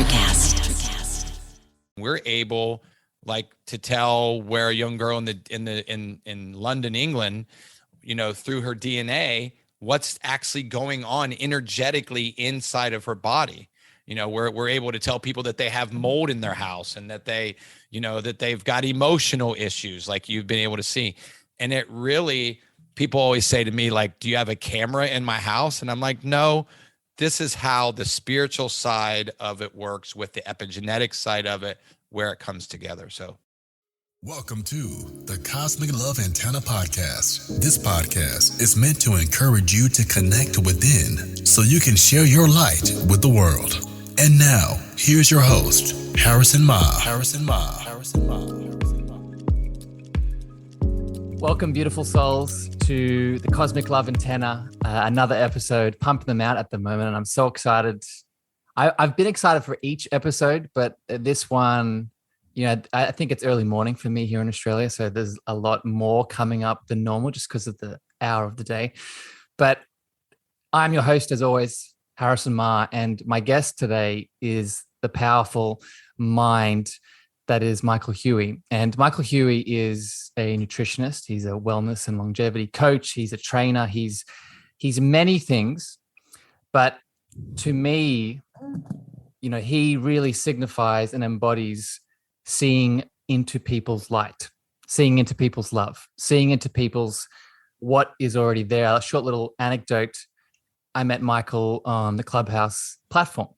NutriCast. We're able, like, to tell where a young girl in London, England, through her DNA, what's actually going on energetically inside of her body. We're able to tell people that they have mold in their house and that that they've got emotional issues, like you've been able to see. And it really, people always say to me, like, do you have a camera in my house? And I'm like, no, this is how the spiritual side of it works with the epigenetic side of it, where it comes together. So welcome to the Cosmic Love Antenna Podcast. This podcast is meant to encourage you to connect within so you can share your light with the world. And now, here's your host, Harrison Ma. Welcome, beautiful souls, to the Cosmic Love Antenna, another episode, pumping them out at the moment. And I'm so excited. I've been excited for each episode, but this one, I think it's early morning for me here in Australia. So there's a lot more coming up than normal just because of the hour of the day. But I'm your host, as always, Harrison Ma. And my guest today is the powerful mind that is Michael Huey. And Michael Huey is a nutritionist. He's a wellness and longevity coach. He's a trainer. He's many things. But to me, he really signifies and embodies seeing into people's light, seeing into people's love, seeing into people's what is already there. A short little anecdote. I met Michael on the Clubhouse platform.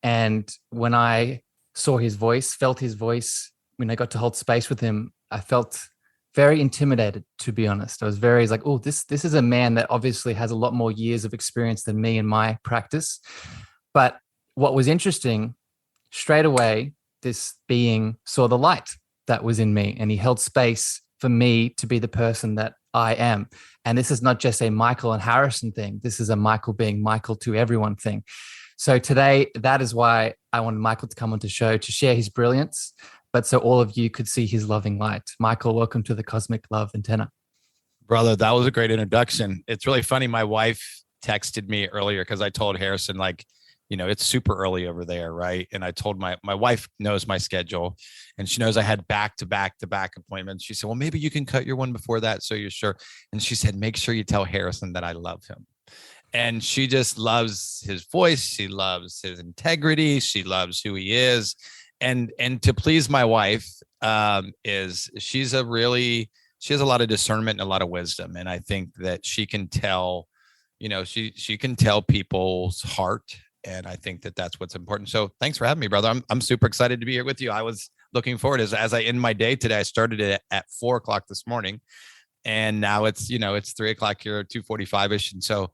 And when I saw his voice, felt his voice, when I got to hold space with him, I felt very intimidated, to be honest. I was like, oh, this is a man that obviously has a lot more years of experience than me in my practice. But what was interesting, straight away, this being saw the light that was in me, and he held space for me to be the person that I am. And this is not just a Michael and Harrison thing. This is a Michael being Michael to everyone thing. So today, that is why I wanted Michael to come on the show to share his brilliance, but so all of you could see his loving light. Michael, welcome to the Cosmic Love Antenna. Brother, that was a great introduction. It's really funny. My wife texted me earlier because I told Harrison, like, it's super early over there, right? And I told my wife knows my schedule, and she knows I had back-to-back appointments. She said, well, maybe you can cut your one before that, so you're sure. And she said, make sure you tell Harrison that I love him. And she just loves his voice. She loves his integrity. She loves who he is. And to please my wife, she has a lot of discernment and a lot of wisdom. And I think that she can tell, she can tell people's heart. And I think that that's what's important. So thanks for having me, brother. I'm super excited to be here with you. I was looking forward as I end my day today. I started it at 4:00 this morning, and now it's 3:00 here, 2:45ish. And so,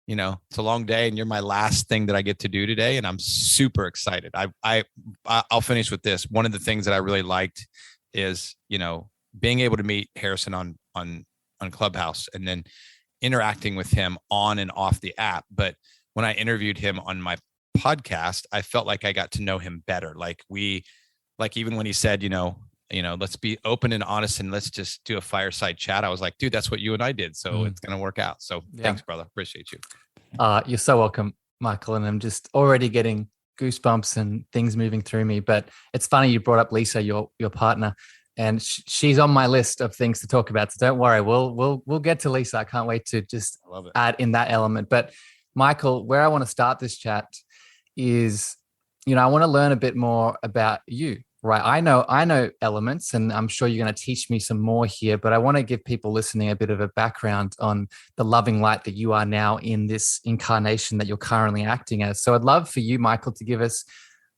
it's a long day, and you're my last thing that I get to do today. And I'm super excited. I'll finish with this. One of the things that I really liked is, being able to meet Harrison on Clubhouse and then interacting with him on and off the app. But when I interviewed him on my podcast, I felt like I got to know him better. Like even when he said, let's be open and honest and let's just do a fireside chat. I was like, dude, that's what you and I did. So it's going to work out. So Thanks, brother. Appreciate you. You're so welcome, Michael. And I'm just already getting goosebumps and things moving through me. But it's funny you brought up Lisa, your partner, and she's on my list of things to talk about. So don't worry, we'll get to Lisa. I can't wait to just add in that element. But Michael, where I want to start this chat is, I want to learn a bit more about you, right? I know elements, and I'm sure you're going to teach me some more here, but I want to give people listening a bit of a background on the loving light that you are now in this incarnation that you're currently acting as. So I'd love for you, Michael, to give us,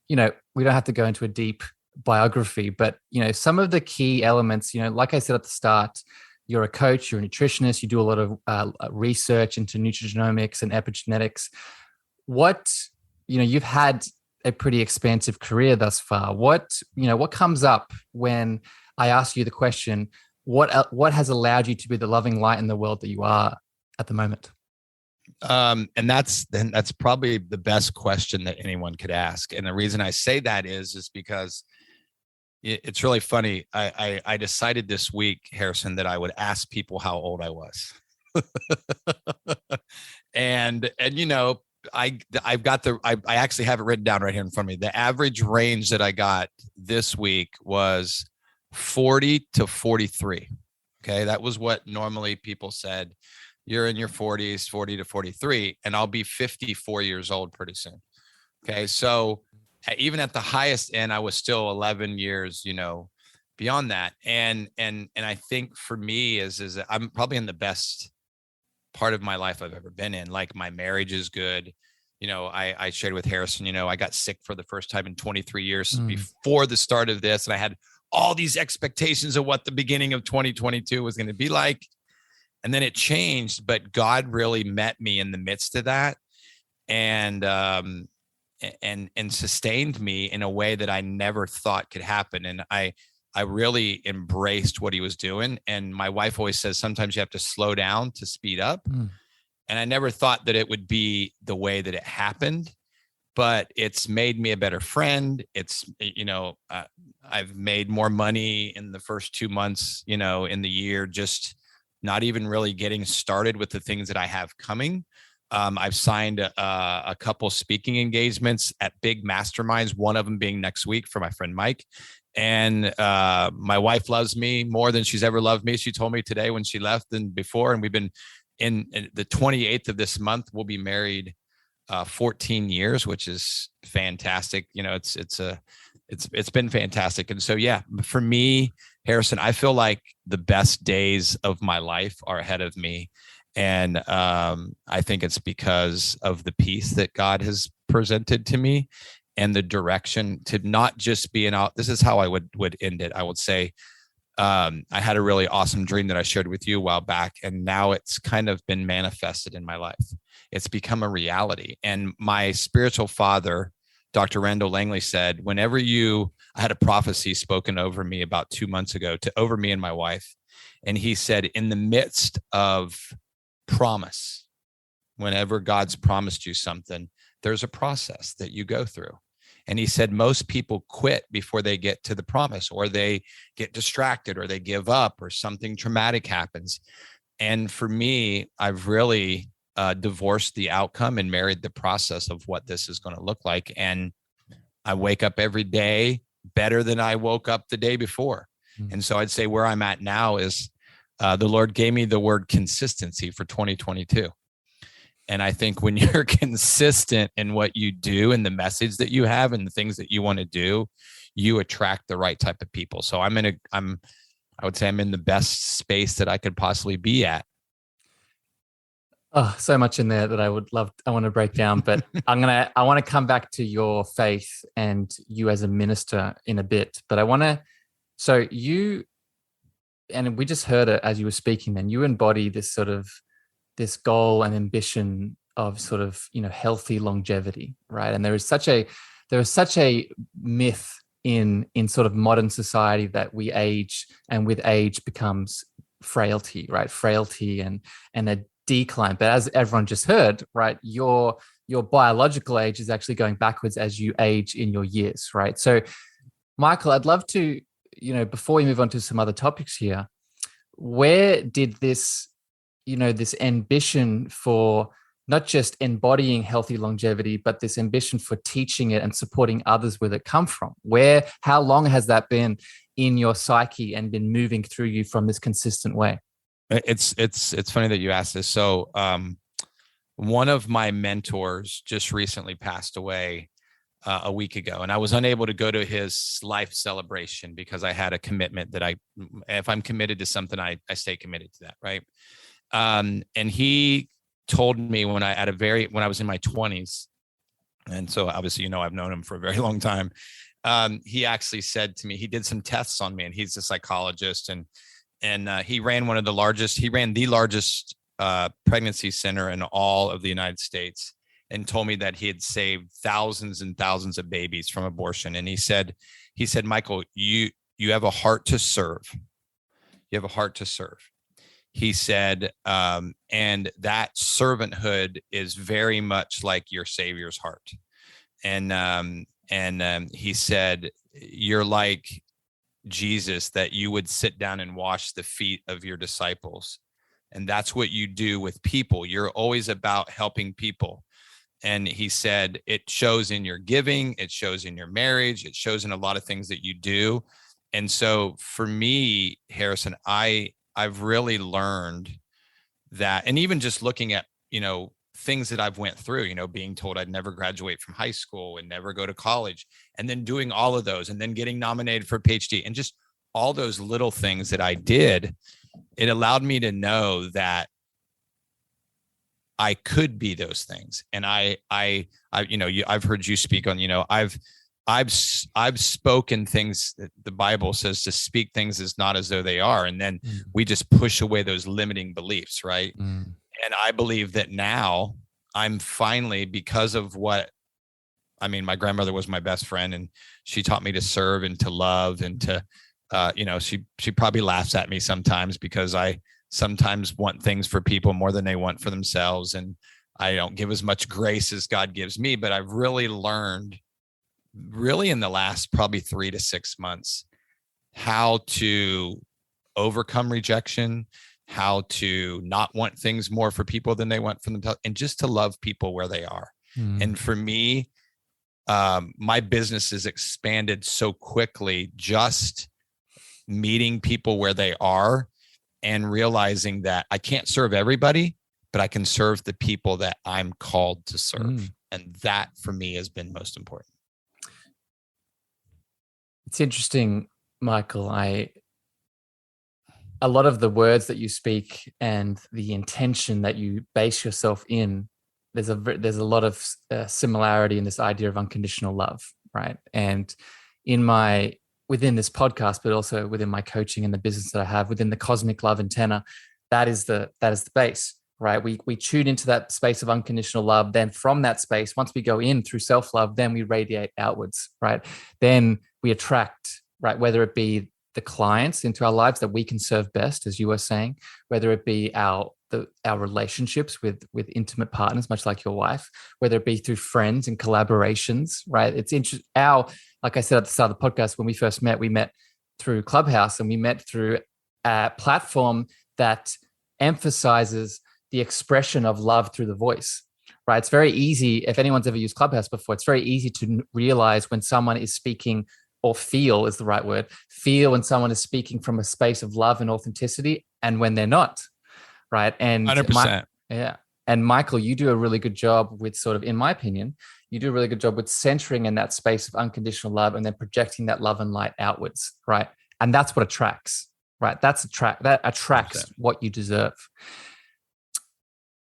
we don't have to go into a deep biography, but, some of the key elements, like I said at the start, you're a coach, you're a nutritionist, you do a lot of research into nutrigenomics and epigenetics. You've had a pretty expansive career thus far. What comes up when I ask you the question, what has allowed you to be the loving light in the world that you are at the moment? And that's probably the best question that anyone could ask. And the reason I say that is because it's really funny. I decided this week, Harrison, that I would ask people how old I was. and I've got I actually have it written down right here in front of me. The average range that I got this week was 40 to 43. Okay. That was what normally people said. You're in your 40s, 40 to 43, and I'll be 54 years old pretty soon. Okay. So even at the highest end, I was still 11 years, beyond that. And I think for me is I'm probably in the best part of my life I've ever been in. Like, my marriage is good. I shared with Harrison, I got sick for the first time in 23 years before the start of this. And I had all these expectations of what the beginning of 2022 was going to be like. And then it changed, but God really met me in the midst of that and sustained me in a way that I never thought could happen. And I really embraced what he was doing. And my wife always says, sometimes you have to slow down to speed up. And I never thought that it would be the way that it happened, but it's made me a better friend. It's, I've made more money in the first 2 months, in the year, just not even really getting started with the things that I have coming. I've signed a couple speaking engagements at big masterminds, one of them being next week for my friend Mike. And my wife loves me more than she's ever loved me. She told me today when she left than before. And we've been in the 28th of this month, we'll be married 14 years, which is fantastic. It's been fantastic. And so, yeah, for me, Harrison, I feel like the best days of my life are ahead of me. And I think it's because of the peace that God has presented to me and the direction to not just be this is how I would end it. I would say, I had a really awesome dream that I shared with you a while back, and now it's kind of been manifested in my life. It's become a reality. And my spiritual father, Dr. Randall Langley, said, I had a prophecy spoken over me about 2 months ago over me and my wife. And he said, in the midst of promise, whenever God's promised you something, there's a process that you go through. And he said, most people quit before they get to the promise, or they get distracted, or they give up, or something traumatic happens. And for me, I've really divorced the outcome and married the process of what this is going to look like. And I wake up every day better than I woke up the day before. And so I'd say where I'm at now is the Lord gave me the word consistency for 2022. And I think when you're consistent in what you do and the message that you have and the things that you want to do, you attract the right type of people. So I would say I'm in the best space that I could possibly be at. Oh, so much in there that I want to break down, but I want to come back to your faith and you as a minister in a bit, but so you, and we just heard it as you were speaking, then you embody this goal and ambition of sort of, healthy longevity, right? And there is such a myth in sort of modern society that we age, and with age becomes frailty, right? Frailty and a decline. But as everyone just heard, right, your biological age is actually going backwards as you age in your years, right? So, Michael, I'd love to, before we move on to some other topics here, where did this ambition for not just embodying healthy longevity, but this ambition for teaching it and supporting others with it come from? How long has that been in your psyche and been moving through you from this consistent way? It's funny that you asked this. So, one of my mentors just recently passed away a week ago, and I was unable to go to his life celebration because I had a commitment that if I'm committed to something, I stay committed to that. Right. And he told me when I was in my 20s, and so obviously, I've known him for a very long time. He actually said to me, he did some tests on me, and he's a psychologist, and he ran the largest pregnancy center in all of the United States, and told me that he had saved thousands and thousands of babies from abortion. And he said, Michael, you have a heart to serve. You have a heart to serve. He said, and that servanthood is very much like your Savior's heart. And he said, you're like Jesus, that you would sit down and wash the feet of your disciples. And that's what you do with people. You're always about helping people. And he said, it shows in your giving, it shows in your marriage, it shows in a lot of things that you do. And so for me, Harrison, I've really learned that, and even just looking at, things that I've went through, being told I'd never graduate from high school and never go to college, and then doing all of those and then getting nominated for a PhD, and just all those little things that I did, it allowed me to know that I could be those things. And I've heard you speak on, I've spoken things that the Bible says to speak things as not as though they are. And then we just push away those limiting beliefs. Right. And I believe that now I'm finally, because of my grandmother was my best friend, and she taught me to serve and to love and to, she probably laughs at me sometimes because I sometimes want things for people more than they want for themselves. And I don't give as much grace as God gives me, but I've really learned in the last probably 3 to 6 months, how to overcome rejection, how to not want things more for people than they want for themselves, and just to love people where they are. And for me, my business has expanded so quickly, just meeting people where they are and realizing that I can't serve everybody, but I can serve the people that I'm called to serve. And that for me has been most important. It's interesting, Michael. A lot of the words that you speak and the intention that you base yourself in, there's a lot of similarity in this idea of unconditional love, right? And within this podcast, but also within my coaching and the business that I have, within the cosmic love antenna, that is the base, right? We tune into that space of unconditional love. Then from that space, once we go in through self-love, then we radiate outwards, right? Then we attract, right? Whether it be the clients into our lives that we can serve best, as you were saying, whether it be our relationships with intimate partners, much like your wife, whether it be through friends and collaborations, right? It's interesting. Like I said at the start of the podcast, when we first met, we met through Clubhouse, and we met through a platform that emphasizes the expression of love through the voice, right? It's very easy. If anyone's ever used Clubhouse before, it's very easy to realize when someone is speaking, or feel is the right word, feel when someone is speaking from a space of love and authenticity, and when they're not, right? And 100%. And Michael, you do a really good job with sort of, in my opinion, you do a really good job with centering in that space of unconditional love and then projecting that love and light outwards, right? And that's what attracts, right? That attracts 100%. What you deserve.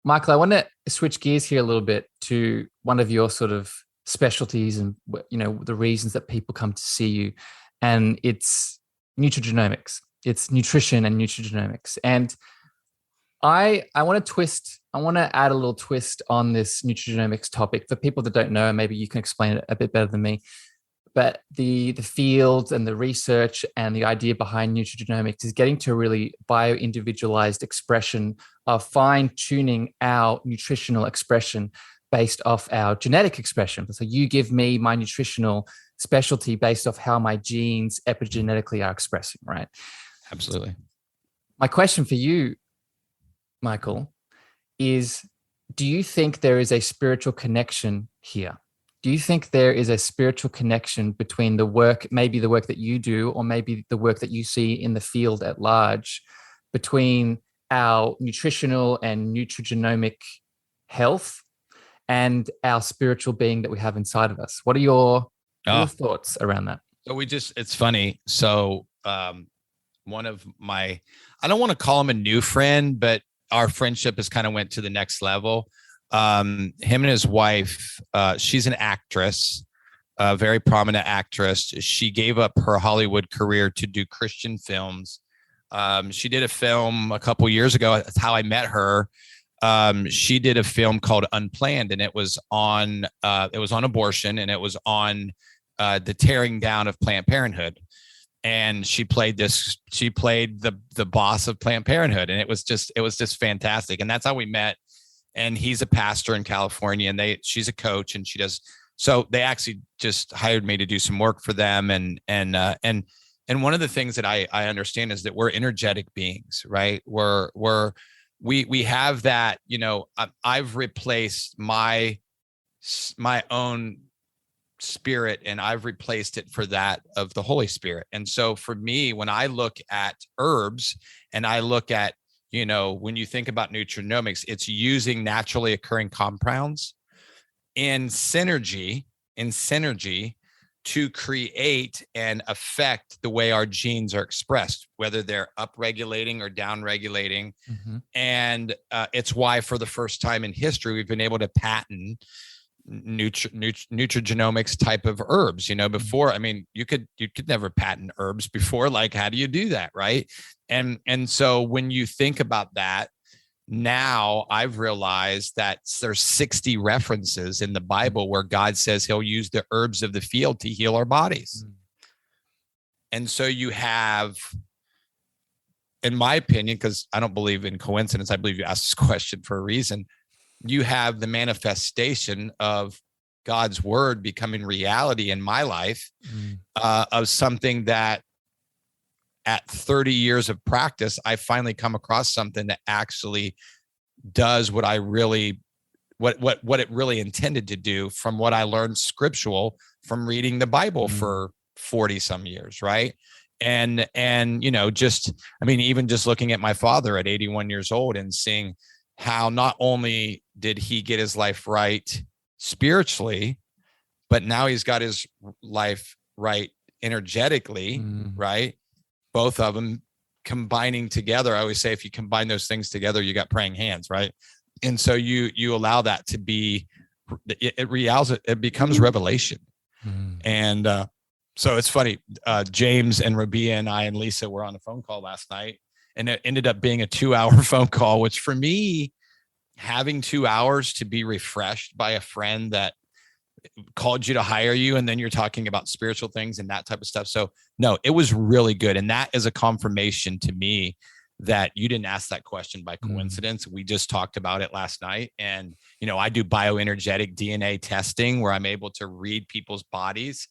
Michael, I want to switch gears here a little bit to one of your sort of specialties and, the reasons that people come to see you. And it's nutrigenomics. It's nutrition and nutrigenomics. And I want to add a little twist on this nutrigenomics topic for people that don't know. Maybe you can explain it a bit better than me. But the field and the research and the idea behind nutrigenomics is getting to a really bio-individualized expression of fine-tuning our nutritional expression based off our genetic expression. So you give me my nutritional specialty based off how my genes epigenetically are expressing, right? Absolutely. My question for you, Michael, is do you think there is a spiritual connection here? Do you think there is a spiritual connection between the work, maybe the work that you do, or maybe the work that you see in the field at large, between our nutritional and nutrigenomic health and our spiritual being that we have inside of us? What are your thoughts around that? So it's funny. So one of I don't want to call him a new friend, but our friendship has kind of went to the next level. Him and his wife, she's an actress, a very prominent actress. She gave up her Hollywood career to do Christian films. She did a film a couple years ago. That's how I met her. She did a film called Unplanned, and it was on abortion, and it was on the tearing down of Planned Parenthood. And she played the boss of Planned Parenthood. And it was just fantastic. And that's how we met. And he's a pastor in California, and she's a coach, and so they actually just hired me to do some work for them. And one of the things that I understand is that we're energetic beings, right? We have that, I've replaced my my own spirit, and I've replaced it for that of the Holy Spirit. And so for me, when I look at herbs and I look at, when you think about nutrigenomics, it's using naturally occurring compounds in synergy to create and affect the way our genes are expressed, whether they're upregulating or downregulating. Mm-hmm. And it's why for the first time in history, we've been able to patent nutrigenomics type of herbs. Before, I mean, you could never patent herbs before. Like, how do you do that? Right. And so when you think about that, now I've realized that there's 60 references in the Bible where God says he'll use the herbs of the field to heal our bodies. And so you have, in my opinion, because I don't believe in coincidence, I believe you asked this question for a reason, you have the manifestation of God's word becoming reality in my life, of something that at 30 years of practice, I finally come across something that actually does what it really intended to do from what I learned scriptural from reading the Bible for 40 some years. Right. And, even just looking at my father at 81 years old and seeing how not only did he get his life right spiritually, but now he's got his life right energetically, right? Both of them combining together. I always say, if you combine those things together, you got praying hands, right? And so you allow that to be, it becomes revelation. And so it's funny, James and Rabia and I and Lisa were on a phone call last night, and it ended up being a 2-hour phone call, which for me, having 2 hours to be refreshed by a friend that called you to hire you, and then you're talking about spiritual things and that type of stuff. So no, it was really good. And that is a confirmation to me that you didn't ask that question by coincidence. We just talked about it last night. And, I do bioenergetic DNA testing where I'm able to read people's bodies.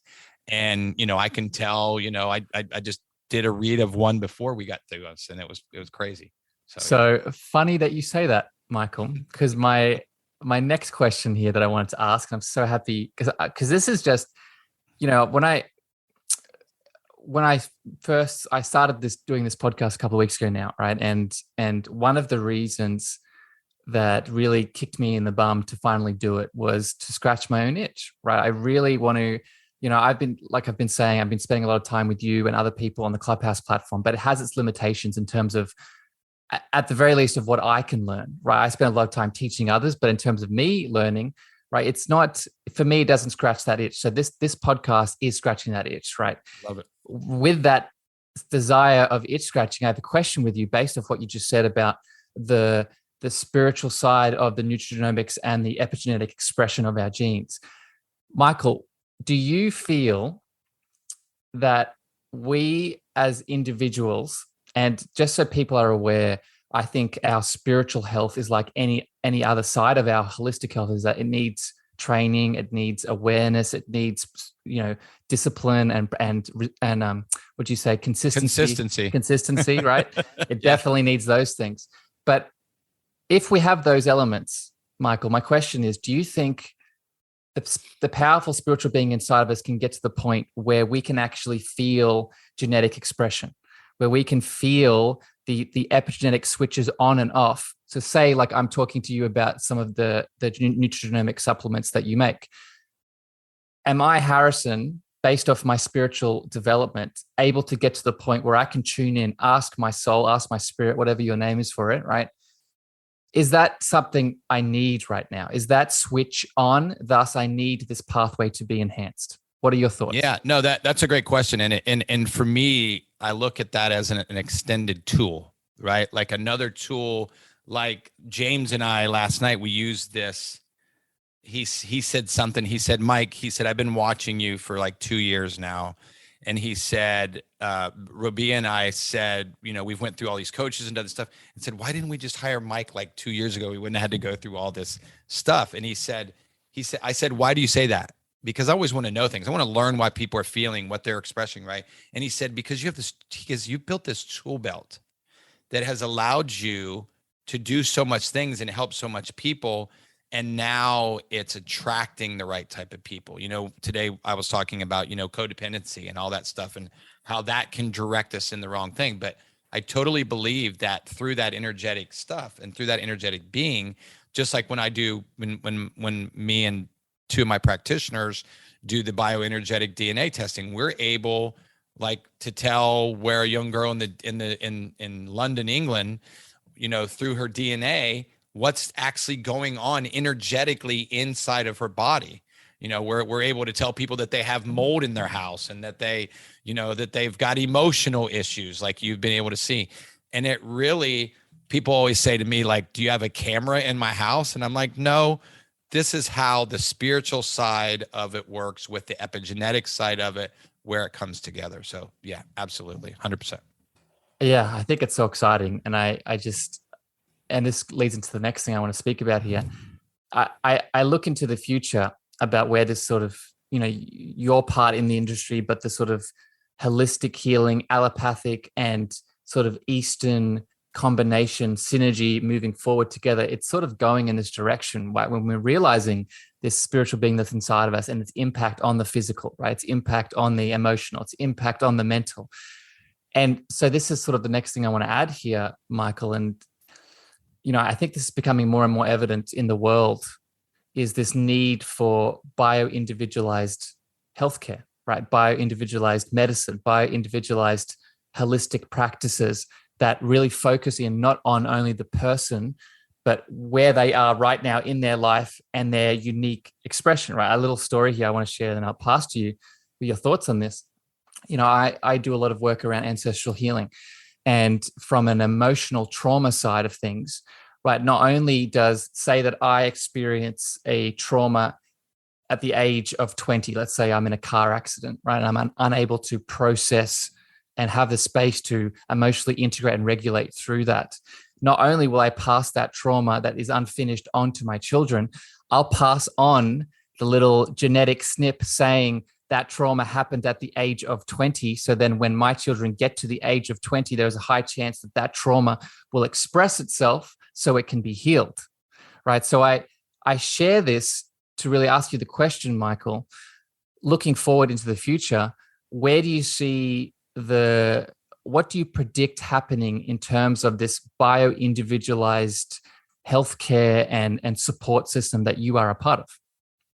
And, I can tell, I just did a read of one before we got through us, and it was crazy. So funny that you say that, Michael, because my next question here that I wanted to ask, and I'm so happy because this is just, when I started doing this podcast a couple of weeks ago now, right? And one of the reasons that really kicked me in the bum to finally do it was to scratch my own itch, right? I really want to, I've been spending a lot of time with you and other people on the Clubhouse platform, but it has its limitations in terms of, at the very least, of what I can learn, right? I spend a lot of time teaching others, but in terms of me learning, right, it's not, for me, it doesn't scratch that itch. So this podcast is scratching that itch, right? Love it. With that desire of itch scratching, I have a question with you based off what you just said about the spiritual side of the nutrigenomics and the epigenetic expression of our genes. Michael, do you feel that we as individuals, and just so people are aware, I think our spiritual health is like any other side of our holistic health, is that it needs training, it needs awareness, it needs, discipline and would you say consistency, right? It definitely needs those things. But if we have those elements, Michael, my question is, do you think the powerful spiritual being inside of us can get to the point where we can actually feel genetic expression, where we can feel the epigenetic switches on and off? So say, like, I'm talking to you about some of the nutrigenomic supplements that you make. Am I, Harrison, based off my spiritual development, able to get to the point where I can tune in, ask my soul, ask my spirit, whatever your name is for it, right? Is that something I need right now? Is that switch on? Thus, I need this pathway to be enhanced. What are your thoughts? Yeah, no, that's a great question. And for me, I look at that as an extended tool, right? Like another tool, like James and I last night, we used this. He said something. He said, Mike, I've been watching you for like 2 years now. And he said, Rabia and I said, we've went through all these coaches and other stuff, and said, why didn't we just hire Mike like 2 years ago? We wouldn't have had to go through all this stuff. And I said, why do you say that? Because I always want to know things. I want to learn why people are feeling, what they're expressing, right? And he said, because you've built this tool belt that has allowed you to do so much things and help so much people. And now it's attracting the right type of people. Today I was talking about, codependency and all that stuff and how that can direct us in the wrong thing. But I totally believe that through that energetic stuff and through that energetic being, just like when I do, when me and two of my practitioners do the bioenergetic DNA testing, we're able like to tell where a young girl in London, England, through her DNA, what's actually going on energetically inside of her body. We're able to tell people that they have mold in their house and that that they've got emotional issues, like you've been able to see. And it really, people always say to me, like, do you have a camera in my house? And I'm like, no, this is how the spiritual side of it works with the epigenetic side of it, where it comes together. So yeah, absolutely. 100%. Yeah, I think it's so exciting. And and this leads into the next thing I want to speak about here. I look into the future about where this sort of, your part in the industry, but the sort of holistic healing, allopathic and sort of Eastern combination synergy moving forward together. It's sort of going in this direction, right? When we're realizing this spiritual being that's inside of us and its impact on the physical, right? Its impact on the emotional, its impact on the mental. And so this is sort of the next thing I want to add here, Michael. And I think this is becoming more and more evident in the world, is this need for bio-individualized healthcare, right? Bio-individualized medicine, bio-individualized holistic practices that really focus in not on only the person, but where they are right now in their life and their unique expression, right? A little story here I want to share, and I'll pass to you with your thoughts on this. I do a lot of work around ancestral healing. And from an emotional trauma side of things, right, not only does say that I experience a trauma at the age of 20, let's say I'm in a car accident, right, and I'm unable to process and have the space to emotionally integrate and regulate through that. Not only will I pass that trauma that is unfinished on to my children, I'll pass on the little genetic snip saying that trauma happened at the age of 20. So then when my children get to the age of 20, there's a high chance that that trauma will express itself so it can be healed, right? So I share this to really ask you the question, Michael, looking forward into the future, where do you see what do you predict happening in terms of this bio-individualized healthcare and support system that you are a part of?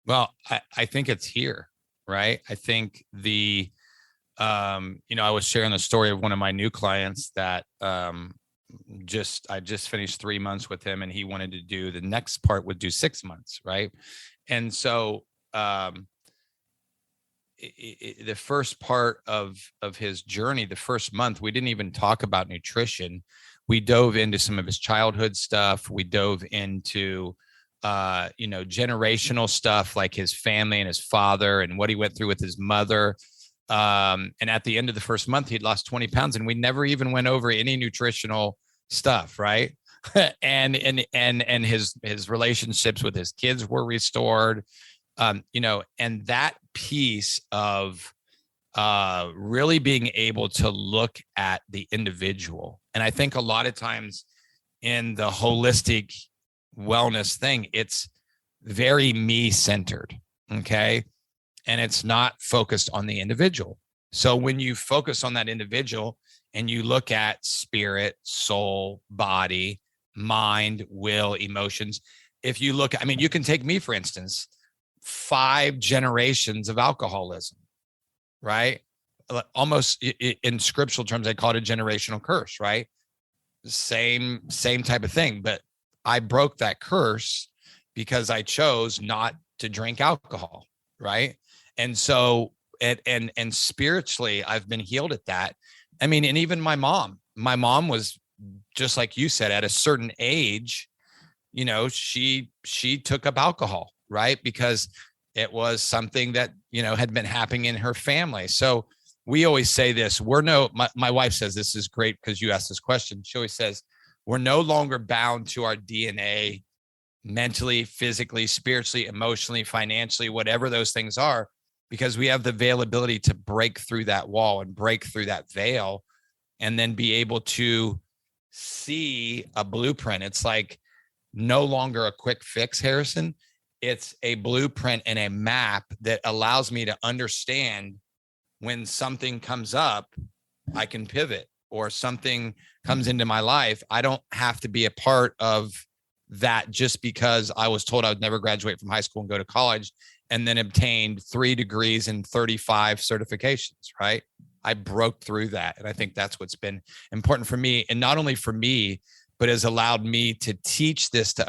Well, I think it's here. Right. I think I was sharing the story of one of my new clients that I just finished 3 months with him, and he wanted to do the next part would do 6 months. Right. And so the first part of his journey, the first month, we didn't even talk about nutrition. We dove into some of his childhood stuff. We dove into generational stuff, like his family and his father and what he went through with his mother. And at the end of the first month, he'd lost 20 pounds, and we never even went over any nutritional stuff. Right. and his relationships with his kids were restored. And that piece of really being able to look at the individual. And I think a lot of times in the holistic wellness thing, it's very me-centered, okay? And it's not focused on the individual. So when you focus on that individual and you look at spirit, soul, body, mind, will, emotions, if you look, you can take me, for instance, 5 generations of alcoholism, right? Almost in scriptural terms, I call it a generational curse, right? Same type of thing, but I broke that curse because I chose not to drink alcohol, right? And so, and spiritually, I've been healed at that. And even my mom was just like you said, at a certain age, she took up alcohol, right? Because it was something that, had been happening in her family. So we always say this, my wife says, this is great because you asked this question. She always says, we're no longer bound to our DNA mentally, physically, spiritually, emotionally, financially, whatever those things are, because we have the availability to break through that wall and break through that veil and then be able to see a blueprint. It's like no longer a quick fix, Harrison. It's a blueprint and a map that allows me to understand when something comes up, I can pivot, or something comes into my life. I don't have to be a part of that just because I was told I would never graduate from high school and go to college and then obtained 3 degrees and 35 certifications, right? I broke through that. And I think that's what's been important for me. And not only for me, but has allowed me to teach this to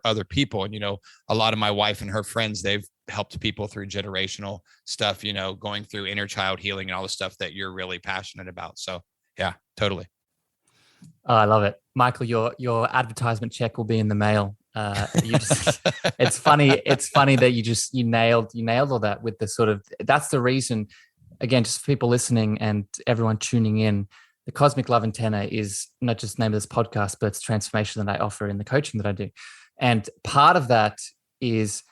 other people. And, a lot of my wife and her friends, they've helped people through generational stuff, going through inner child healing and all the stuff that you're really passionate about. So yeah, totally. Oh, I love it. Michael, your advertisement check will be in the mail. It's funny that you nailed all that with the sort of, that's the reason, again, just for people listening and everyone tuning in, the Cosmic Love Antenna is not just the name of this podcast, but it's transformation that I offer in the coaching that I do. And part of that is,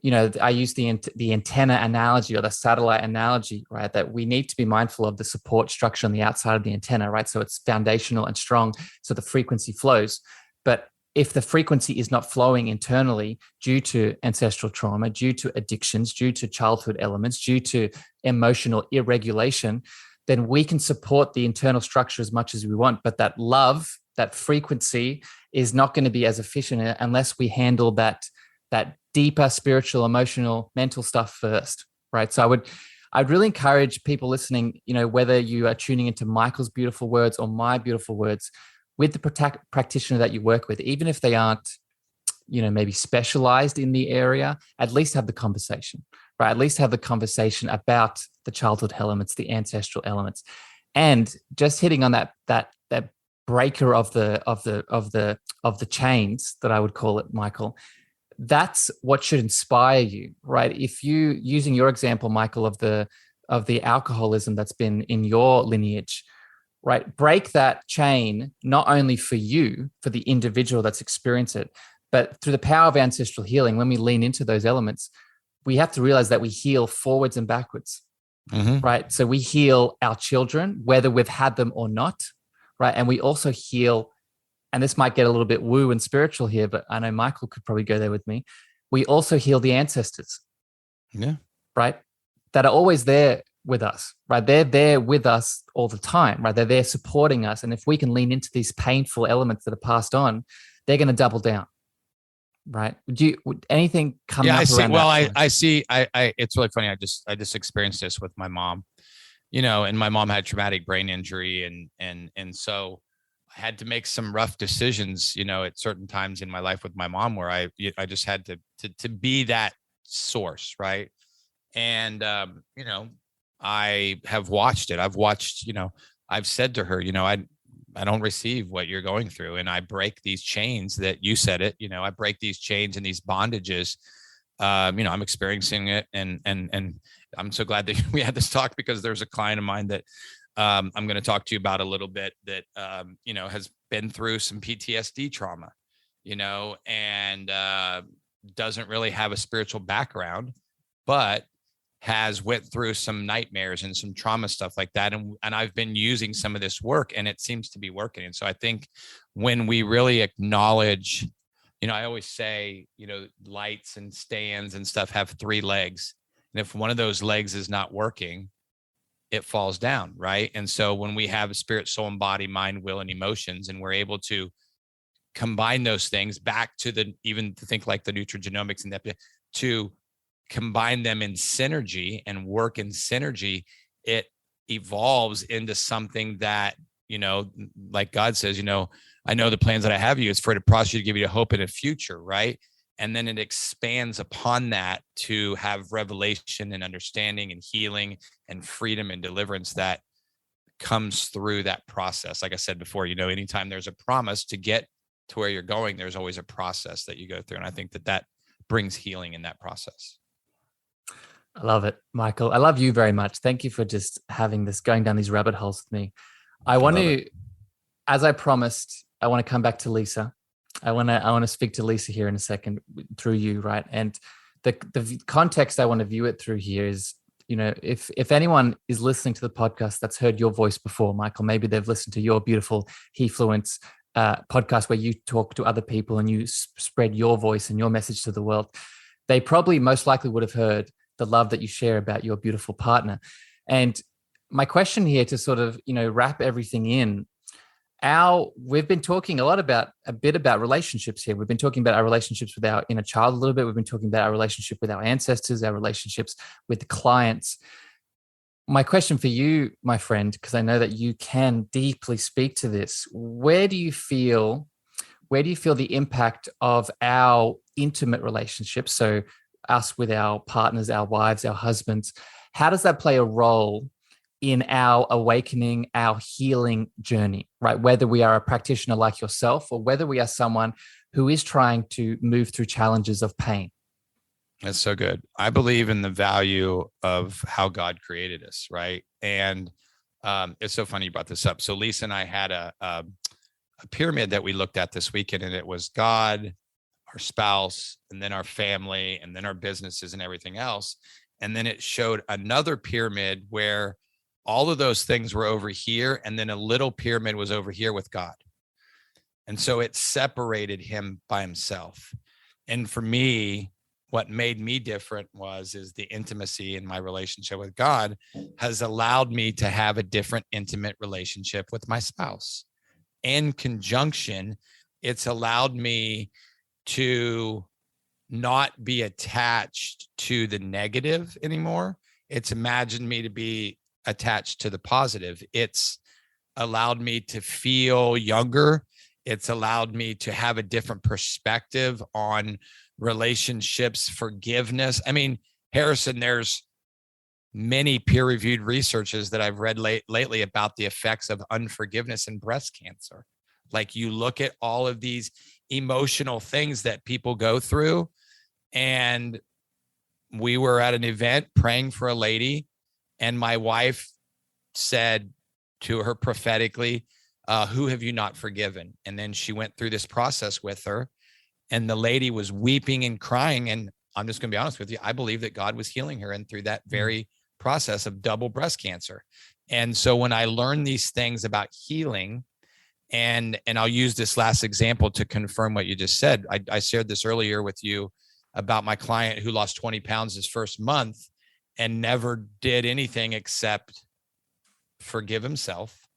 I use the antenna analogy or the satellite analogy, right? That we need to be mindful of the support structure on the outside of the antenna, right? So it's foundational and strong, so the frequency flows. But if the frequency is not flowing internally due to ancestral trauma, due to addictions, due to childhood elements, due to emotional irregulation, then we can support the internal structure as much as we want. But that love, that frequency is not going to be as efficient unless we handle that deeper spiritual, emotional, mental stuff first, right? So I'd really encourage people listening, whether you are tuning into Michael's beautiful words or my beautiful words, with the practitioner that you work with, even if they aren't, maybe specialized in the area, at least have the conversation, right? At least have the conversation about the childhood elements, the ancestral elements, and just hitting on that breaker of the chains that I would call it, Michael. That's what should inspire you, right? If you, using your example, Michael, of the alcoholism that's been in your lineage, right? Break that chain, not only for you, for the individual that's experienced it, but through the power of ancestral healing. When we lean into those elements, we have to realize that we heal forwards and backwards, right? So we heal our children, whether we've had them or not, right? And we also heal, and this might get a little bit woo and spiritual here, but I know Michael could probably go there with me. We also heal the ancestors, right? That are always there with us, right? They're there with us all the time, right? They're there supporting us. And if we can lean into these painful elements that are passed on, they're going to double down, right? Would anything come up? I see. Around well, that? I see. It's really funny. I just experienced this with my mom, and my mom had traumatic brain injury, and so I had to make some rough decisions, at certain times in my life with my mom, where I just had to be that source, right? And I have watched it. I've watched, I've said to her, I don't receive what you're going through, and I break these chains that you said it. I break these chains and these bondages. I'm experiencing it, and I'm so glad that we had this talk, because there's a client of mine that I'm going to talk to you about a little bit that, has been through some PTSD trauma, and doesn't really have a spiritual background, but has went through some nightmares and some trauma stuff like that. And I've been using some of this work, and it seems to be working. And so I think when we really acknowledge, I always say, lights and stands and stuff have 3 legs. And if one of those legs is not working, it falls down, right? And so when we have a spirit, soul, and body, mind, will, and emotions, and we're able to combine those things back to even to think like the Nutrigenomics and to combine them in synergy and work in synergy, it evolves into something that, like God says, I know the plans that I have you is for to prosper you, to give you a hope and a future, right? And then it expands upon that to have revelation and understanding and healing and freedom and deliverance that comes through that process. Like I said before, anytime there's a promise to get to where you're going, there's always a process that you go through. And I think that brings healing in that process. I love it, Michael. I love you very much. Thank you for just going down these rabbit holes with me. I want to, as I promised, I want to come back to Lisa. I want to speak to Lisa here in a second through you, right? And the context I want to view it through here is, if anyone is listening to the podcast that's heard your voice before, Michael, maybe they've listened to your beautiful He Fluence podcast where you talk to other people and you spread your voice and your message to the world, they probably most likely would have heard the love that you share about your beautiful partner. And my question here to sort of, wrap everything in, we've been talking a bit about relationships here. We've been talking about our relationships with our inner child a little bit. We've been talking about our relationship with our ancestors, our relationships with the clients. My question for you, my friend, because I know that you can deeply speak to this, where do you feel the impact of our intimate relationships, so us with our partners, our wives, our husbands, how does that play a role in our awakening, our healing journey, right? Whether we are a practitioner like yourself or whether we are someone who is trying to move through challenges of pain. That's so good. I believe in the value of how God created us, right? And it's so funny you brought this up. So Lisa and I had a pyramid that we looked at this weekend, and it was God, our spouse, and then our family, and then our businesses and everything else. And then it showed another pyramid where all of those things were over here, and then a little pyramid was over here with God. And so it separated him by himself. And for me, what made me different is the intimacy in my relationship with God has allowed me to have a different intimate relationship with my spouse. In conjunction, it's allowed me to not be attached to the negative anymore. It's imagined me to be attached to the positive. It's allowed me to feel younger. It's allowed me to have a different perspective on relationships, forgiveness. I mean, Harrison, there's many peer-reviewed researches that I've read lately about the effects of unforgiveness in breast cancer. Like, you look at all of these emotional things that people go through. And we were at an event praying for a lady, and my wife said to her prophetically, who have you not forgiven? And then she went through this process with her, and the lady was weeping and crying. And I'm just going to be honest with you, I believe that God was healing her and through that very process of double breast cancer. And so when I learned these things about healing, and I'll use this last example to confirm what you just said. I shared this earlier with you about my client who lost 20 pounds his first month and never did anything except forgive himself.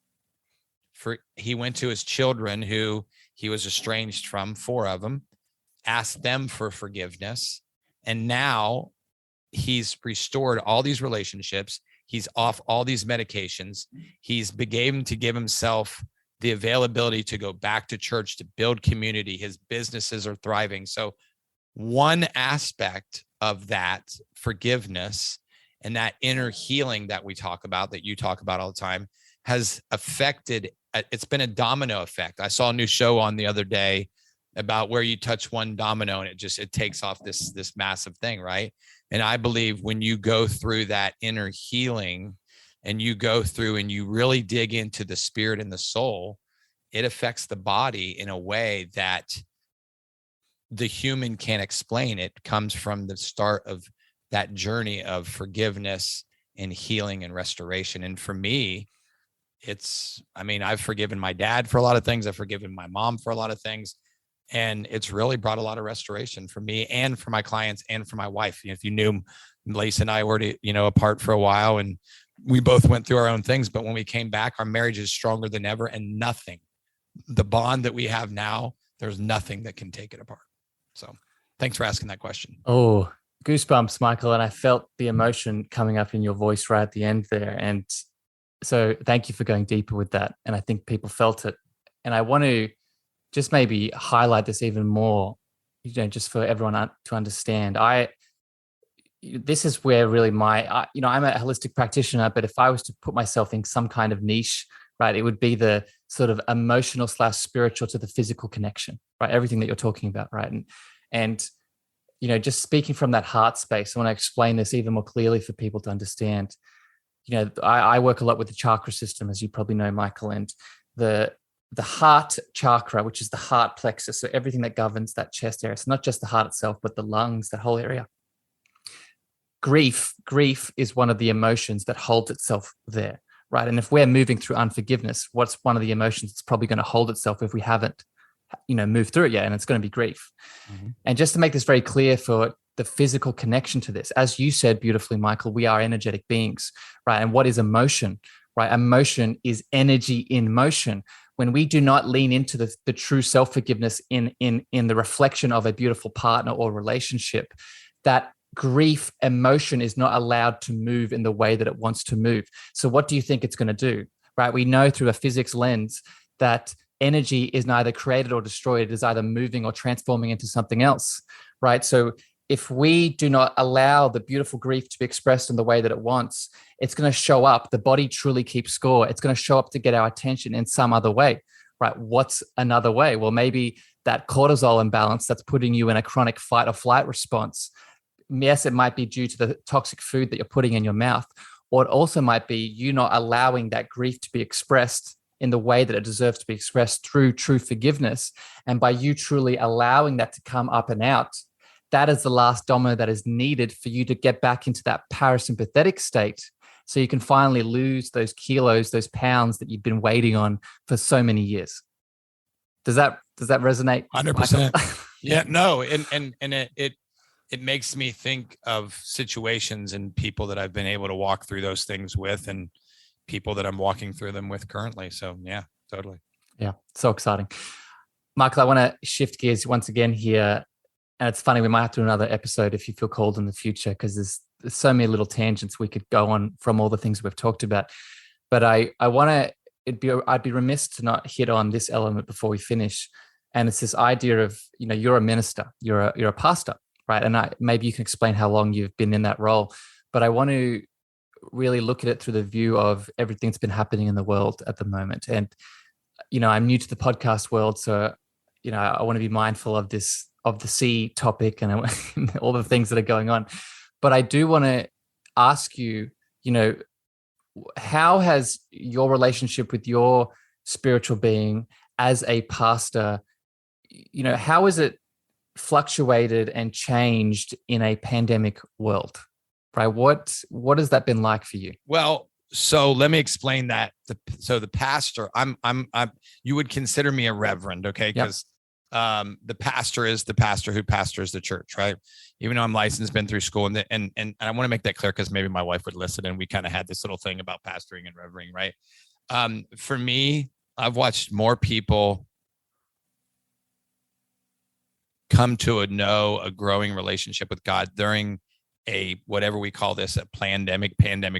He went to his children, who he was estranged from, 4 of them, asked them for forgiveness. And now he's restored all these relationships. He's off all these medications. He's begun to give himself the availability to go back to church, to build community. His businesses are thriving. So one aspect of that forgiveness and that inner healing that we talk about, that you talk about all the time, has affected, it's been a domino effect. I saw a new show on the other day about where you touch one domino and it takes off this massive thing, right? And I believe when you go through that inner healing and you go through and you really dig into the spirit and the soul, it affects the body in a way that the human can't explain. It comes from the start of that journey of forgiveness and healing and restoration. And for me, I've forgiven my dad for a lot of things. I've forgiven my mom for a lot of things. And it's really brought a lot of restoration for me and for my clients and for my wife. If you knew, Lisa and I were, apart for a while, and we both went through our own things. But when we came back, our marriage is stronger than ever, and the bond that we have now, there's nothing that can take it apart. So thanks for asking that question. Oh, goosebumps, Michael. And I felt the emotion coming up in your voice right at the end there. And so thank you for going deeper with that. And I think people felt it. And I want to just maybe highlight this even more, just for everyone to understand. This is where really I'm a holistic practitioner, but if I was to put myself in some kind of niche, right, it would be the sort of emotional / spiritual to the physical connection, right? Everything that you're talking about, right? And just speaking from that heart space, I want to explain this even more clearly for people to understand. I work a lot with the chakra system, as you probably know, Michael, and the heart chakra, which is the heart plexus, so everything that governs that chest area. So not just the heart itself, but the lungs, that whole area. Grief is one of the emotions that holds itself there, right? And if we're moving through unforgiveness, what's one of the emotions that's probably going to hold itself if we haven't, moved through it yet? And it's going to be grief. Mm-hmm. And just to make this very clear for the physical connection to this, as you said beautifully, Michael, we are energetic beings, right? And what is emotion, right? Emotion is energy in motion. When we do not lean into the true self-forgiveness in the reflection of a beautiful partner or relationship, that grief emotion is not allowed to move in the way that it wants to move. So what do you think it's going to do, right? We know through a physics lens that energy is neither created or destroyed. It is either moving or transforming into something else, right? So if we do not allow the beautiful grief to be expressed in the way that it wants, it's going to show up. The body truly keeps score. It's going to show up to get our attention in some other way, right? What's another way? Well, maybe that cortisol imbalance that's putting you in a chronic fight or flight response. Yes, it might be due to the toxic food that you're putting in your mouth, or it also might be you not allowing that grief to be expressed in the way that it deserves to be expressed through true forgiveness. And by you truly allowing that to come up and out, that is the last domino that is needed for you to get back into that parasympathetic state, so you can finally lose those kilos, those pounds that you've been waiting on for so many years. Does that resonate? 100%. Yeah, no. And it makes me think of situations and people that I've been able to walk through those things with, and people that I'm walking through them with currently. So yeah, totally. Yeah. So exciting. Michael, I want to shift gears once again here. And it's funny, we might have to do another episode if you feel called in the future, because there's so many little tangents we could go on from all the things we've talked about. But I want to, I'd be remiss to not hit on this element before we finish. And it's this idea of, you're a minister, you're a pastor, right? And maybe you can explain how long you've been in that role, but I want to really look at it through the view of everything that's been happening in the world at the moment. And, I'm new to the podcast world, so, I want to be mindful of the C topic and all the things that are going on. But I do want to ask you, how has your relationship with your spiritual being as a pastor, how has it fluctuated and changed in a pandemic world, right? What has that been like for you? Well, so let me explain that. So the pastor, I'm you would consider me a reverend, okay? Because the pastor is the pastor who pastors the church, right? Even though I'm licensed, been through school, and I want to make that clear because maybe my wife would listen, and we kind of had this little thing about pastoring and revering, right? For me, I've watched more people come to a growing relationship with God during a, whatever we call this, a pandemic,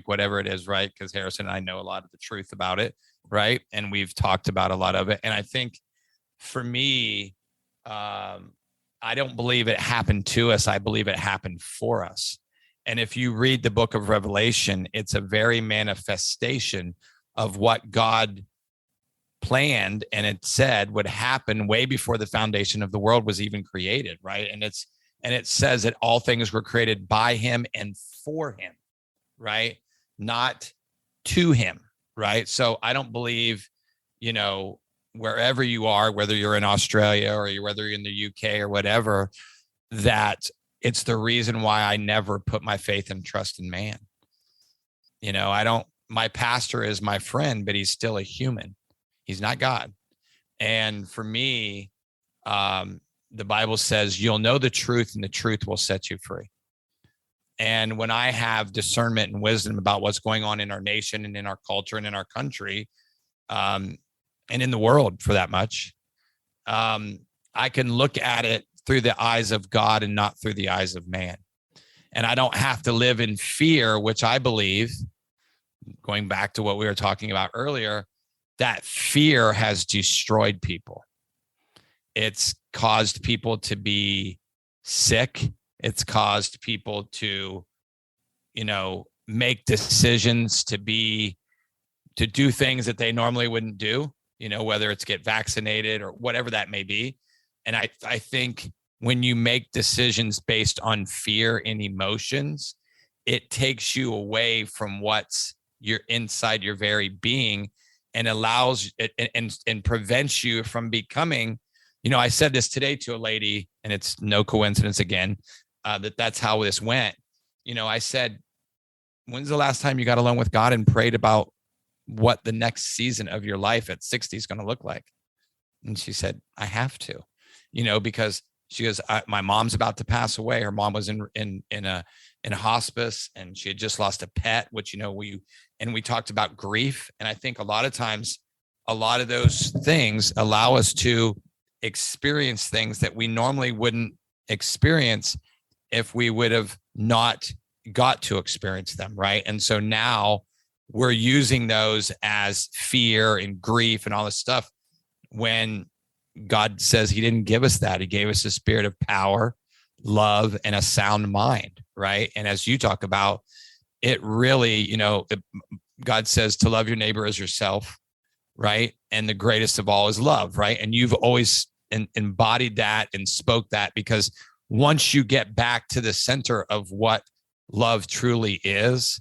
whatever it is, right? Because Harrison and I know a lot of the truth about it, right? And we've talked about a lot of it. And I think for me, I don't believe it happened to us. I believe it happened for us. And if you read the book of Revelation, it's a very manifestation of what God planned and it said would happen way before the foundation of the world was even created, right? And it says that all things were created by him and for him, right? Not to him, right? So I don't believe, wherever you are, whether you're in Australia or whether you're in the UK or whatever, that it's the reason why I never put my faith and trust in man. My pastor is my friend, but he's still a human. He's not God. And for me, the Bible says you'll know the truth and the truth will set you free. And when I have discernment and wisdom about what's going on in our nation and in our culture and in our country, and in the world for that much, I can look at it through the eyes of God and not through the eyes of man. And I don't have to live in fear, which I believe, going back to what we were talking about earlier, that fear has destroyed people. It's caused people to be sick. It's caused people to, make decisions to do things that they normally wouldn't do, whether it's get vaccinated or whatever that may be. And I think when you make decisions based on fear and emotions, it takes you away from what's your inside your very being and allows it and prevents you from becoming, I said this today to a lady, and it's no coincidence again, that's how this went. I said, when's the last time you got alone with God and prayed about what the next season of your life at 60 is going to look like. And she said, I have to, because she goes, my mom's about to pass away. Her mom was in a hospice, and she had just lost a pet, which, we talked about grief. And I think a lot of times, a lot of those things allow us to experience things that we normally wouldn't experience if we would have not got to experience them. Right. And so now we're using those as fear and grief and all this stuff, when God says he didn't give us that. He gave us a spirit of power, love, and a sound mind. Right. And as you talk about it, really, God says to love your neighbor as yourself. Right. And the greatest of all is love. Right. And you've always embodied that and spoke that, because once you get back to the center of what love truly is,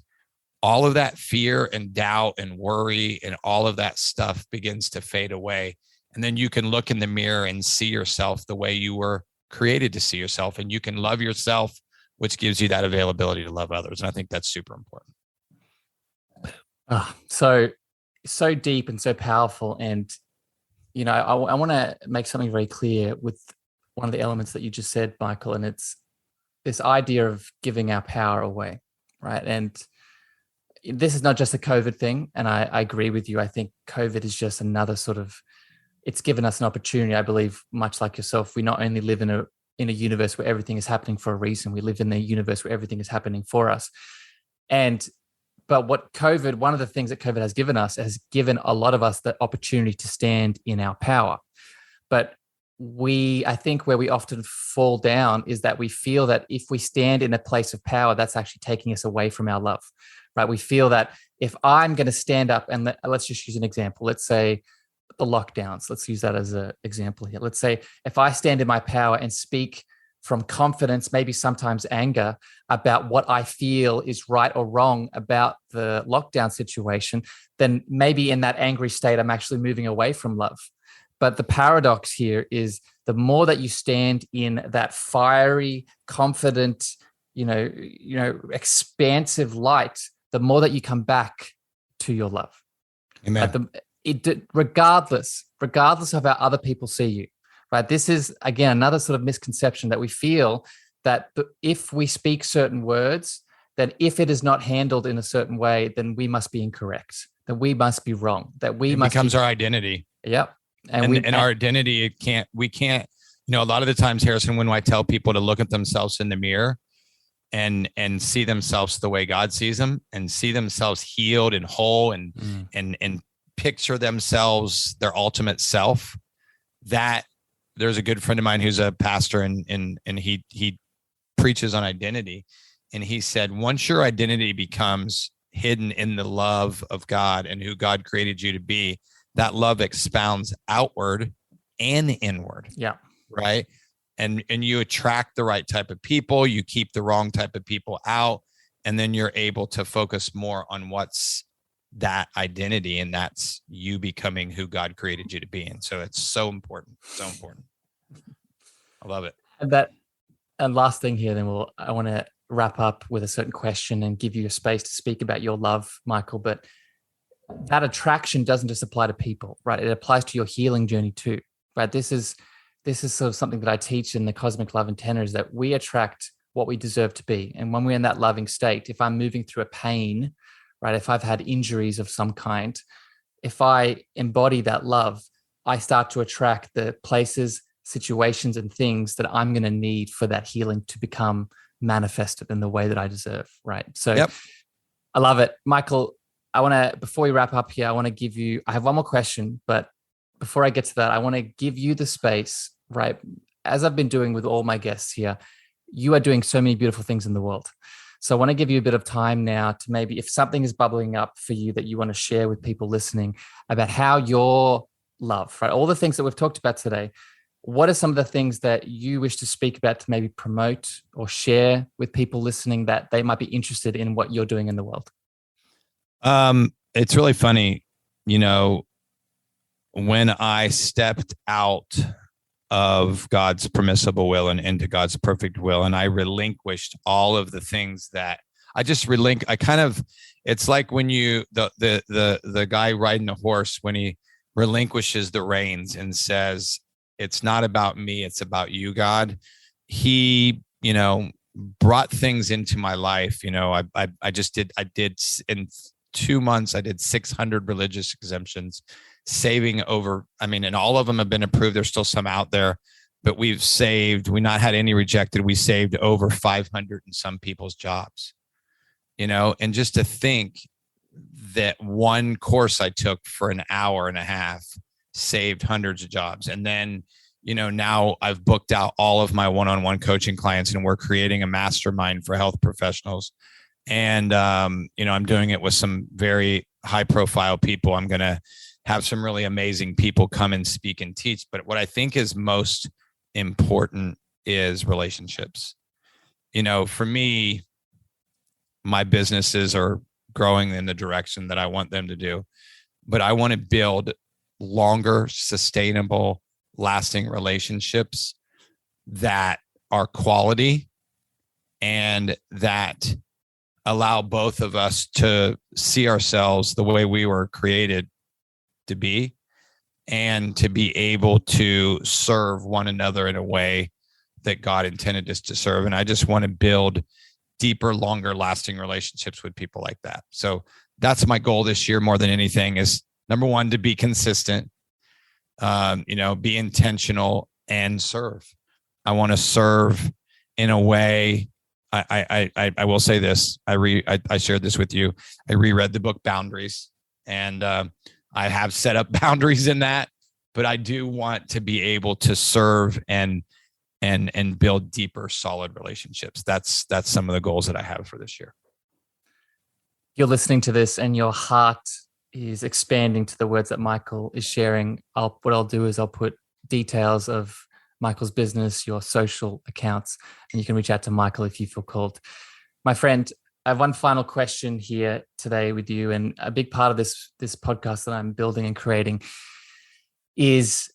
all of that fear and doubt and worry and all of that stuff begins to fade away. And then you can look in the mirror and see yourself the way you were created to see yourself, and you can love yourself, which gives you that availability to love others. And I think that's super important. So deep and so powerful. And, I want to make something very clear with one of the elements that you just said, Michael, and it's this idea of giving our power away, right? And this is not just a COVID thing. And I agree with you. I think COVID is just another it's given us an opportunity, I believe, much like yourself. We not only live in a universe where everything is happening for a reason, we live in a universe where everything is happening for us. But one of the things that COVID has given a lot of us the opportunity to stand in our power. But I think where we often fall down is that we feel that if we stand in a place of power, that's actually taking us away from our love, right? We feel that if I'm going to stand up, and let's just use an example. Let's say the lockdowns. Let's use that as an example here. Let's say if I stand in my power and speak from confidence, maybe sometimes anger, about what I feel is right or wrong about the lockdown situation, then maybe in that angry state, I'm actually moving away from love. But the paradox here is the more that you stand in that fiery, confident, expansive light, the more that you come back to your love. Amen. Regardless of how other people see you, right? This is, again, another sort of misconception that we feel that if we speak certain words, that if it is not handled in a certain way, then we must be incorrect, that we must be wrong, that we must becomes our identity. Yep. And our identity, we can't, a lot of the times, Harrison, when I tell people to look at themselves in the mirror and see themselves the way God sees them, and see themselves healed and whole, and picture themselves their ultimate self, that there's a good friend of mine who's a pastor, and he preaches on identity. And he said, once your identity becomes hidden in the love of God and who God created you to be, that love expounds outward and inward. Yeah. Right. And you attract the right type of people, you keep the wrong type of people out, and then you're able to focus more on what's that identity, and that's you becoming who God created you to be. And so it's so important. So important. I love it. And last thing here, then I want to wrap up with a certain question and give you a space to speak about your love, Michael. But that attraction doesn't just apply to people, right? It applies to your healing journey too, right? This is sort of something that I teach in the Cosmic Love Antenna, is that we attract what we deserve to be. And when we're in that loving state, if I'm moving through a pain, right? If I've had injuries of some kind, if I embody that love, I start to attract the places, situations, and things that I'm going to need for that healing to become manifested in the way that I deserve, right? So yep. I love it. Michael, before we wrap up here, I have one more question, but before I get to that, I want to give you the space, right? As I've been doing with all my guests here, you are doing so many beautiful things in the world. So I want to give you a bit of time now to maybe, if something is bubbling up for you that you want to share with people listening about how your love, right? All the things that we've talked about today, what are some of the things that you wish to speak about to maybe promote or share with people listening that they might be interested in what you're doing in the world? It's really funny, when I stepped out of God's permissible will and into God's perfect will, and I relinquished all of the things that I just it's like when the guy riding a horse, when he relinquishes the reins and says, it's not about me, it's about you, God. He, brought things into my life. I did in 2 months, I did 600 religious exemptions, saving over, and all of them have been approved. There's still some out there, but we not had any rejected. We saved over 500 and some people's jobs, and just to think that one course I took for an hour and a half saved hundreds of jobs. And then, now I've booked out all of my one-on-one coaching clients, and we're creating a mastermind for health professionals. And, I'm doing it with some very high profile people. I'm going to have some really amazing people come and speak and teach. But what I think is most important is relationships. For me, my businesses are growing in the direction that I want them to do, but I want to build longer, sustainable, lasting relationships that are quality and that allow both of us to see ourselves the way we were created to be, and to be able to serve one another in a way that God intended us to serve. And I just want to build deeper, longer lasting relationships with people like that. So that's my goal this year more than anything, is number one, to be consistent, be intentional and serve. I want to serve in a way. I will say this. I shared this with you. I reread the book Boundaries, and I have set up boundaries in that, but I do want to be able to serve and build deeper, solid relationships. That's some of the goals that I have for this year. You're listening to this and your heart is expanding to the words that Michael is sharing. What I'll do is I'll put details of Michael's business, your social accounts, and you can reach out to Michael if you feel called. My friend, I have one final question here today with you. And a big part of this podcast that I'm building and creating is,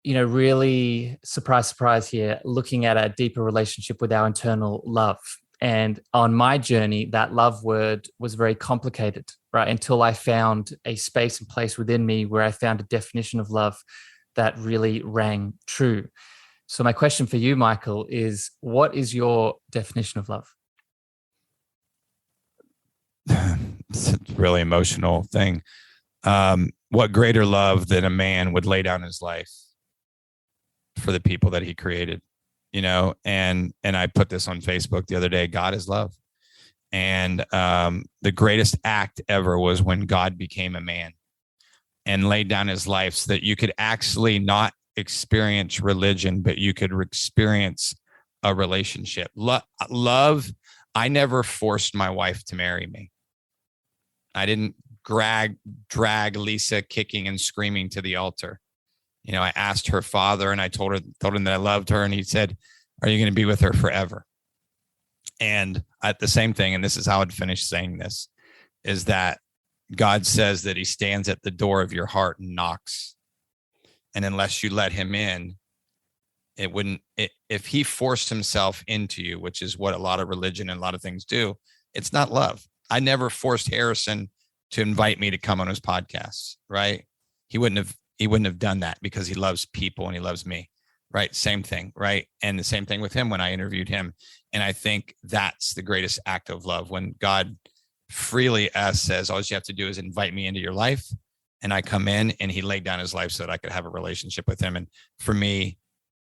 really surprise here, looking at a deeper relationship with our internal love. And on my journey, that love word was very complicated, right? Until I found a space and place within me where I found a definition of love that really rang true. So my question for you, Michael, is what is your definition of love? It's a really emotional thing. What greater love than a man would lay down his life for the people that he created, and I put this on Facebook the other day. God is love. And the greatest act ever was when God became a man and laid down his life so that you could actually not experience religion, but you could experience a relationship. Love. I never forced my wife to marry me. I didn't drag Lisa kicking and screaming to the altar. I asked her father, and I told him that I loved her, and he said, "Are you going to be with her forever?" And at the same thing, and this is how I'd finish saying this, is that God says that he stands at the door of your heart and knocks. And unless you let him in, if he forced himself into you, which is what a lot of religion and a lot of things do, it's not love. I never forced Harrison to invite me to come on his podcast, right? He wouldn't have done that because he loves people and he loves me, right? Same thing, right? And the same thing with him when I interviewed him. And I think that's the greatest act of love, when God freely says, all you have to do is invite me into your life, and I come in, and he laid down his life so that I could have a relationship with him. And for me,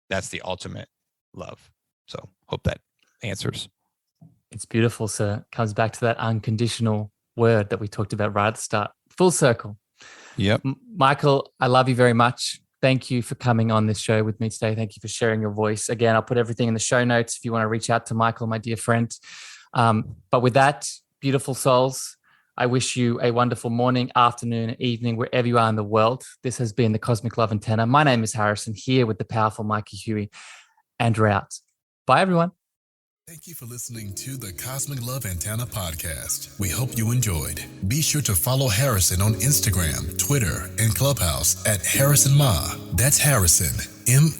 that's the ultimate love. So hope that answers. It's beautiful, sir. Comes back to that unconditional word that we talked about right at the start. Full circle. Yep. Michael, I love you very much. Thank you for coming on this show with me today. Thank you for sharing your voice. Again, I'll put everything in the show notes if you want to reach out to Michael, my dear friend. But with that, beautiful souls, I wish you a wonderful morning, afternoon, evening, wherever you are in the world. This has been the Cosmic Love Antenna. My name is Harrison, here with the powerful Mikey Huey, and we're out. Bye, everyone. Thank you for listening to the Cosmic Love Antenna podcast. We hope you enjoyed. Be sure to follow Harrison on Instagram, Twitter, and Clubhouse at Harrison Ma. That's Harrison, MEAGHER.